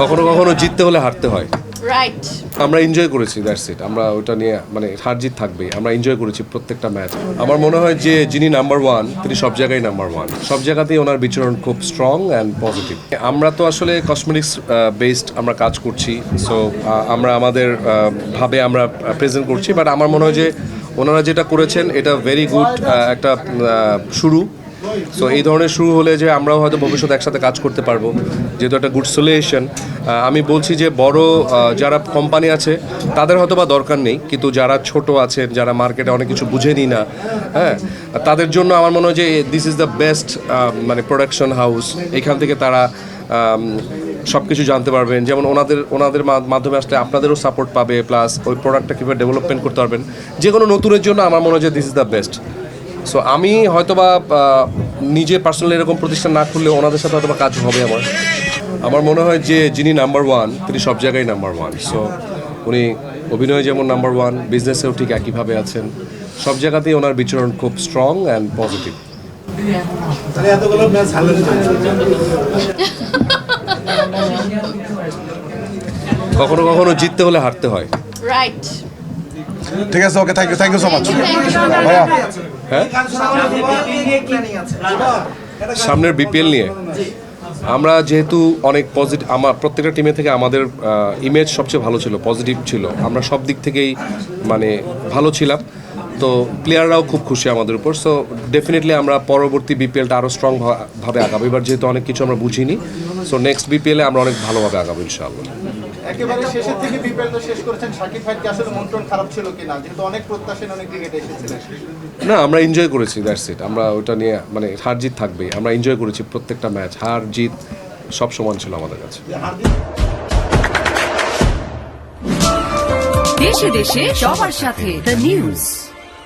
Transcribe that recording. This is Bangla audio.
কখনো কখনো জিততে হলে হারতে হয়। রাইট, আমরা এনজয় করেছি, দ্যাটস ইট। আমরা ওটা নিয়ে মানে হার জিত থাকবেই, আমরা এনজয় করেছি প্রত্যেকটা ম্যাচ। আমার মনে হয় যে যিনি নাম্বার ওয়ান তিনি সব জায়গায় নাম্বার ওয়ান, সব জায়গাতেই ওনার বিচরণ খুব স্ট্রং অ্যান্ড পজিটিভ। আমরা তো আসলে কসমেটিক্স বেসড আমরা কাজ করছি, সো আমরা আমাদের ভাবে আমরা প্রেজেন্ট করছি, বাট আমার মনে হয় যে ওনারা যেটা করেছেন এটা ভেরি গুড একটা শুরু। সো এই ধরনের শুরু হলে যে আমরাও হয়তো ভবিষ্যতে একসাথে কাজ করতে পারবো, যেহেতু একটা গুড সলিউশন। আমি বলছি যে বড় যারা কোম্পানি আছে তাদের হয়তো বা দরকার নেই, কিন্তু যারা ছোট আছেন, যারা মার্কেটে অনেক কিছু বুঝেনি না, হ্যাঁ, তাদের জন্য আমার মনে হয় যে দিস ইজ দ্য বেস্ট মানে প্রোডাকশন হাউস। এখান থেকে তারা সব কিছু জানতে পারবেন, যেমন ওনাদের মাধ্যমে আসলে আপনাদেরও সাপোর্ট পাবে, প্লাস ওই প্রোডাক্টটা কীভাবে ডেভেলপমেন্ট করতে পারবেন। যে কোনো নতুনের জন্য আমার মনে হয় যে this is the best. So আমি হয়তোবা নিজে পার্সোনালি এরকম প্রতিষ্ঠান না খুললে ওনাদের সাথে হয়তোবা কাজ হবে আমার মনে হয় যে যিনি নাম্বার ওয়ান তিনি সব জায়গায় নাম্বার ওয়ান। সো উনি অভিনয়ে যেমন নাম্বার ওয়ান, বিজনেসেও ঠিক একইভাবে আছেন, সব জায়গাতেই ওনার বিচরণ খুব স্ট্রং অ্যান্ড পজিটিভ। কখনো কখনো জিততে হলে হারতে হয়। রাইট। ঠিক আছে, ওকে, থ্যাংক ইউ সো মাচ ভাইয়া। হ্যাঁ, সামনের বিপিএল নিয়ে আমরা যেহেতু অনেক পজিটিভ, আমার প্রত্যেকটা টিমে থেকে আমাদের ইমেজ সবচেয়ে ভালো ছিল, পজিটিভ ছিল, আমরা সব দিক থেকেই মানে ভালো ছিলাম। তো প্লেয়াররাও খুব খুশি আমাদের উপর। সো ডেফিনেটলি আমরা পরবর্তী বিপিএলটা আরও স্ট্রং ভাবে আগাবো। এবার যেহেতু অনেক কিছু আমরা বুঝিনি, সো নেক্সট বিপিএলে আমরা অনেক ভালোভাবে আগাবো ইনশাআল্লাহ। একেবারে শেষের থেকে বিপিএলটা শেষ করেছেন, শাকিব ভাই কি আসলে মন টন খারাপ ছিল কিনা, যেহেতু অনেক প্রত্যাশা অনেক ক্রিকেটে এসেছিলেন? না, আমরা এনজয় করেছি, দ্যাটস ইট। আমরা ওটা নিয়ে মানে হার জিত থাকবেই, আমরা এনজয় করেছি প্রত্যেকটা ম্যাচ। হার জিত সব সমান ছিল আমাদের কাছে। দেশে দেশে সবার সাথে দ্য নিউজ।